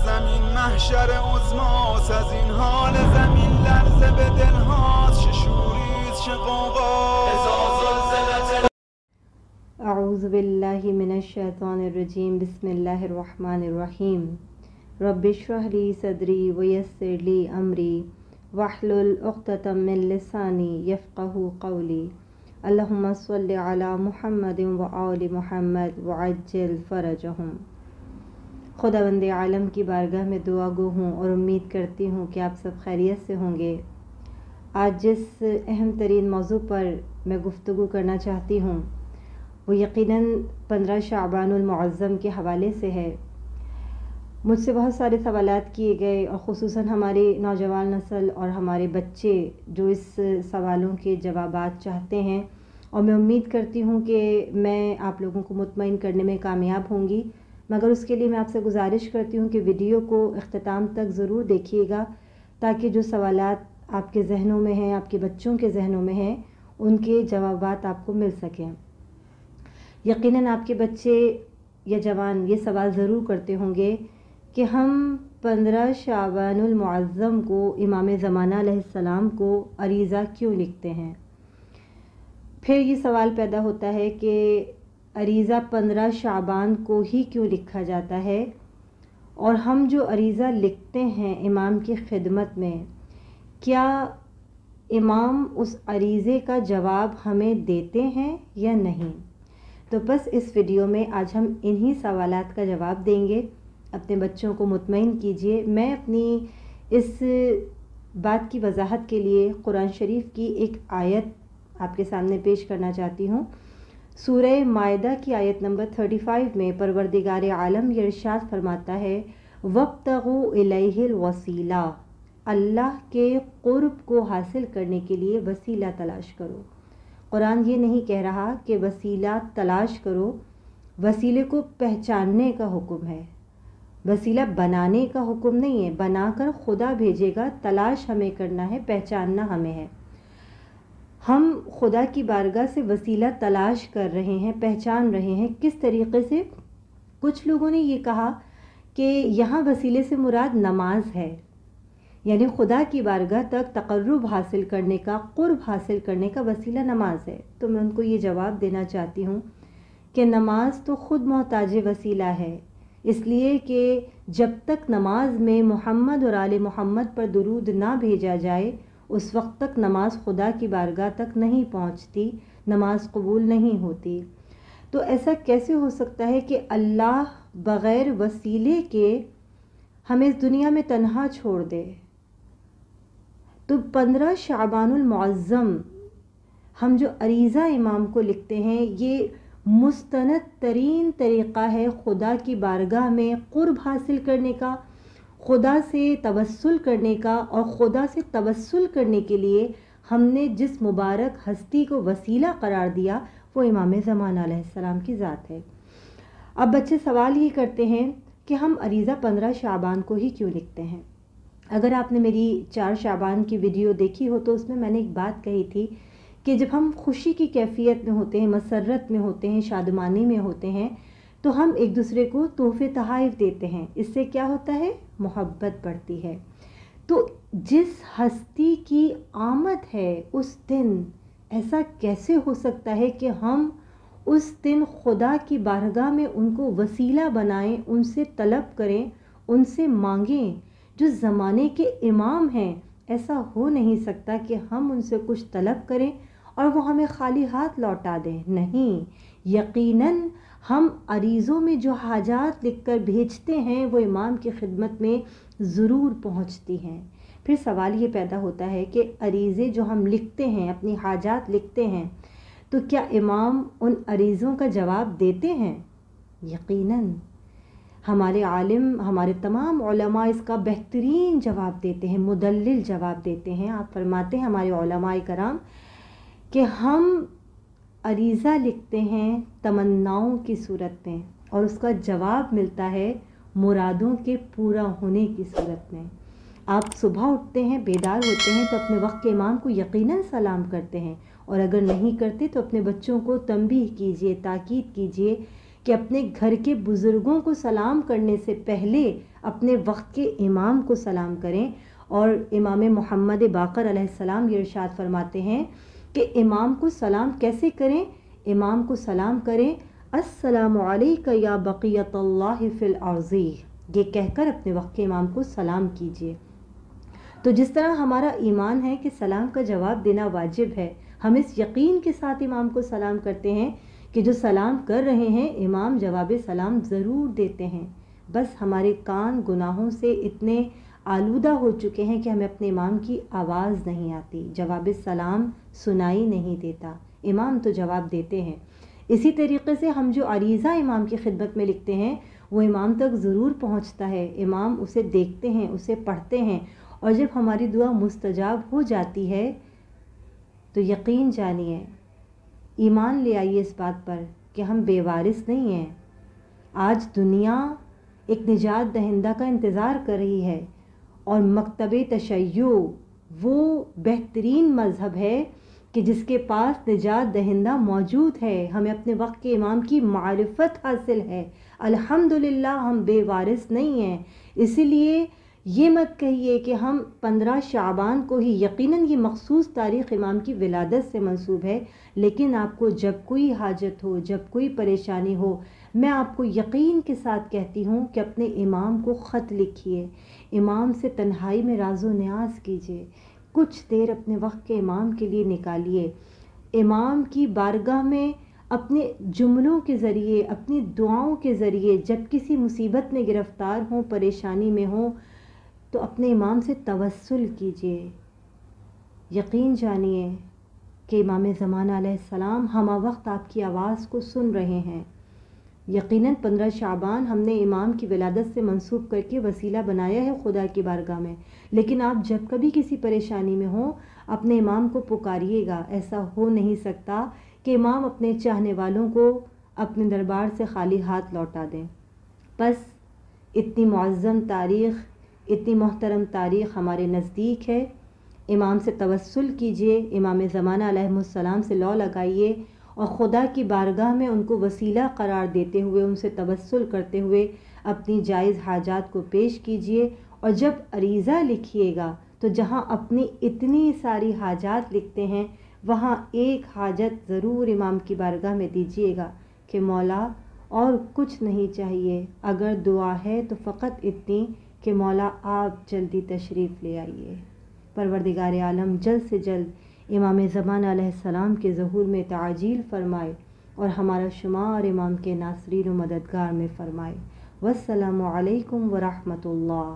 زمین محشر عظماست is an حال زمین لرزه به دلهاست چه شوریست چه غوغاست. اعوذ باللہ من الشیطان الرجیم بسم اللہ الرحمن الرحیم رب اشرح لی صدری ویسر لی امری واحلل عقدۃ من لسانی یفقہوا قولی اللہم صل علی محمد وآل محمد وعجل فرجہم۔ خداوند عالم کی بارگاہ میں دعا گو ہوں اور امید کرتی ہوں کہ آپ سب خیریت سے ہوں گے۔ آج جس اہم ترین موضوع پر میں گفتگو کرنا چاہتی ہوں وہ یقیناً 15 شعبان المعظم کے حوالے سے ہے۔ مجھ سے بہت سارے سوالات کیے گئے، اور خصوصاً ہماری نوجوان نسل اور ہمارے بچے جو اس سوالوں کے جوابات چاہتے ہیں، اور میں امید کرتی ہوں کہ میں آپ لوگوں کو مطمئن کرنے میں کامیاب ہوں گی، مگر اس کے لیے میں آپ سے گزارش کرتی ہوں کہ ویڈیو کو اختتام تک ضرور دیکھیے گا، تاکہ جو سوالات آپ کے ذہنوں میں ہیں، آپ کے بچوں کے ذہنوں میں ہیں، ان کے جوابات آپ کو مل سکیں۔ یقیناً آپ کے بچے یا جوان یہ سوال ضرور کرتے ہوں گے کہ ہم 15 شعبان المعظم کو امام زمانہ علیہ السلام کو عریضہ کیوں لکھتے ہیں۔ پھر یہ سوال پیدا ہوتا ہے کہ عریضہ 15 شعبان کو ہی کیوں لکھا جاتا ہے، اور ہم جو عریضہ لکھتے ہیں امام کی خدمت میں، کیا امام اس عریضے کا جواب ہمیں دیتے ہیں یا نہیں۔ تو بس اس ویڈیو میں آج ہم انہی سوالات کا جواب دیں گے۔ اپنے بچوں کو مطمئن کیجئے۔ میں اپنی اس بات کی وضاحت کے لیے قرآن شریف کی ایک آیت آپ کے سامنے پیش کرنا چاہتی ہوں۔ سورہ مائدہ کی آیت نمبر 35 میں پروردگار عالم یہ ارشاد فرماتا ہے، وَابْتَغُوا إِلَيْهِ الْوَسِيلَةَ، اللہ کے قرب کو حاصل کرنے کے لیے وسیلہ تلاش کرو۔ قرآن یہ نہیں کہہ رہا کہ وسیلہ تلاش کرو، وسیلے کو پہچاننے کا حکم ہے، وسیلہ بنانے کا حکم نہیں ہے۔ بنا کر خدا بھیجے گا، تلاش ہمیں کرنا ہے، پہچاننا ہمیں ہے۔ ہم خدا کی بارگاہ سے وسیلہ تلاش کر رہے ہیں، پہچان رہے ہیں۔ کس طریقے سے؟ کچھ لوگوں نے یہ کہا کہ یہاں وسیلے سے مراد نماز ہے، یعنی خدا کی بارگاہ تک تقرب حاصل کرنے کا، قرب حاصل کرنے کا وسیلہ نماز ہے۔ تو میں ان کو یہ جواب دینا چاہتی ہوں کہ نماز تو خود محتاج وسیلہ ہے، اس لیے کہ جب تک نماز میں محمد اور آل محمد پر درود نہ بھیجا جائے، اس وقت تک نماز خدا کی بارگاہ تک نہیں پہنچتی، نماز قبول نہیں ہوتی۔ تو ایسا کیسے ہو سکتا ہے کہ اللہ بغیر وسیلے کے ہمیں اس دنیا میں تنہا چھوڑ دے؟ تو 15 شعبان المعظم ہم جو عریضہ امام کو لکھتے ہیں، یہ مستند ترین طریقہ ہے خدا کی بارگاہ میں قرب حاصل کرنے کا، خدا سے توسل کرنے کا، اور خدا سے توسل کرنے کے لیے ہم نے جس مبارک ہستی کو وسیلہ قرار دیا وہ امام زمانہ علیہ السلام کی ذات ہے۔ اب بچے سوال ہی کرتے ہیں کہ ہم عریضہ 15 شعبان کو ہی کیوں لکھتے ہیں۔ اگر آپ نے میری 4 شعبان کی ویڈیو دیکھی ہو تو اس میں نے ایک بات کہی تھی کہ جب ہم خوشی کی کیفیت میں ہوتے ہیں، مسرت میں ہوتے ہیں، شادمانی میں ہوتے ہیں، تو ہم ایک دوسرے کو تحفے تحائف دیتے ہیں۔ اس سے کیا ہوتا ہے؟ محبت بڑھتی ہے۔ تو جس ہستی کی آمد ہے اس دن، ایسا کیسے ہو سکتا ہے کہ ہم اس دن خدا کی بارگاہ میں ان کو وسیلہ بنائیں، ان سے طلب کریں، ان سے مانگیں، جو زمانے کے امام ہیں؟ ایسا ہو نہیں سکتا کہ ہم ان سے کچھ طلب کریں اور وہ ہمیں خالی ہاتھ لوٹا دیں۔ نہیں، یقیناً ہم عریضوں میں جو حاجات لکھ کر بھیجتے ہیں وہ امام کی خدمت میں ضرور پہنچتی ہیں۔ پھر سوال یہ پیدا ہوتا ہے کہ عریضے جو ہم لکھتے ہیں، اپنی حاجات لکھتے ہیں، تو کیا امام ان عریضوں کا جواب دیتے ہیں؟ یقیناً ہمارے عالم، ہمارے تمام علماء اس کا بہترین جواب دیتے ہیں، مدلل جواب دیتے ہیں۔ آپ فرماتے ہیں ہمارے علماء کرام کہ ہم عریضہ لکھتے ہیں تمناؤں کی صورت میں، اور اس کا جواب ملتا ہے مرادوں کے پورا ہونے کی صورت میں۔ آپ صبح اٹھتے ہیں، بیدار ہوتے ہیں تو اپنے وقت کے امام کو یقیناً سلام کرتے ہیں، اور اگر نہیں کرتے تو اپنے بچوں کو تنبیہ کیجیے، تاکید کیجیے کہ اپنے گھر کے بزرگوں کو سلام کرنے سے پہلے اپنے وقت کے امام کو سلام کریں۔ اور امام محمد باقر علیہ السلام یہ ارشاد فرماتے ہیں کہ امام کو سلام کیسے کریں؟ امام کو سلام کریں السلام علیک یا بقیت اللہ فی الارض، یہ کہہ کر اپنے وقت کے امام کو سلام کیجیے۔ تو جس طرح ہمارا ایمان ہے کہ سلام کا جواب دینا واجب ہے، ہم اس یقین کے ساتھ امام کو سلام کرتے ہیں کہ جو سلام کر رہے ہیں امام جواب سلام ضرور دیتے ہیں، بس ہمارے کان گناہوں سے اتنے آلودہ ہو چکے ہیں کہ ہمیں اپنے امام کی آواز نہیں آتی، جواب سلام سنائی نہیں دیتا، امام تو جواب دیتے ہیں۔ اسی طریقے سے ہم جو عریضہ امام کی خدمت میں لکھتے ہیں وہ امام تک ضرور پہنچتا ہے، امام اسے دیکھتے ہیں، اسے پڑھتے ہیں، اور جب ہماری دعا مستجاب ہو جاتی ہے تو یقین جانیے، ایمان لے آئیے اس بات پر کہ ہم بے وارث نہیں ہیں۔ آج دنیا ایک نجات دہندہ کا انتظار کر رہی ہے، اور مکتب تشیع وہ بہترین مذہب ہے کہ جس کے پاس نجات دہندہ موجود ہے۔ ہمیں اپنے وقت کے امام کی معرفت حاصل ہے، الحمدللہ ہم بے وارث نہیں ہیں۔ اسی لیے یہ مت کہیے کہ ہم 15 شعبان کو ہی، یقیناً یہ مخصوص تاریخ امام کی ولادت سے منسوب ہے، لیکن آپ کو جب کوئی حاجت ہو، جب کوئی پریشانی ہو، میں آپ کو یقین کے ساتھ کہتی ہوں کہ اپنے امام کو خط لکھیے، امام سے تنہائی میں راز و نیاز کیجیے، کچھ دیر اپنے وقت کے امام کے لیے نکالیے، امام کی بارگاہ میں اپنے جملوں کے ذریعے، اپنی دعاؤں کے ذریعے جب کسی مصیبت میں گرفتار ہوں، پریشانی میں ہوں، تو اپنے امام سے توسل کیجیے۔ یقین جانیے کہ امام زمانہ علیہ السلام ہمہ وقت آپ کی آواز کو سن رہے ہیں۔ یقیناً 15 شعبان ہم نے امام کی ولادت سے منسوب کر کے وسیلہ بنایا ہے خدا کی بارگاہ میں، لیکن آپ جب کبھی کسی پریشانی میں ہوں اپنے امام کو پکاریے گا۔ ایسا ہو نہیں سکتا کہ امام اپنے چاہنے والوں کو اپنے دربار سے خالی ہاتھ لوٹا دیں۔ بس اتنی معظم تاریخ، اتنی محترم تاریخ ہمارے نزدیک ہے، امام سے توسل کیجیے، امام زمانہ علیہ السلام سے لو لگائیے، اور خدا کی بارگاہ میں ان کو وسیلہ قرار دیتے ہوئے، ان سے توسل کرتے ہوئے اپنی جائز حاجات کو پیش کیجیے۔ اور جب عریضہ لکھیے گا تو جہاں اپنی اتنی ساری حاجات لکھتے ہیں وہاں ایک حاجت ضرور امام کی بارگاہ میں دیجیے گا کہ مولا اور کچھ نہیں چاہیے، اگر دعا ہے تو فقط اتنی کہ مولا آپ جلدی تشریف لے آئیے۔ پروردگار عالم جلد سے جلد امام زمانہ علیہ السلام کے ظہور میں تعجیل فرمائے، اور ہمارا شمار امام کے ناصرین و مددگار میں فرمائے۔ والسلام علیکم ورحمۃ اللہ۔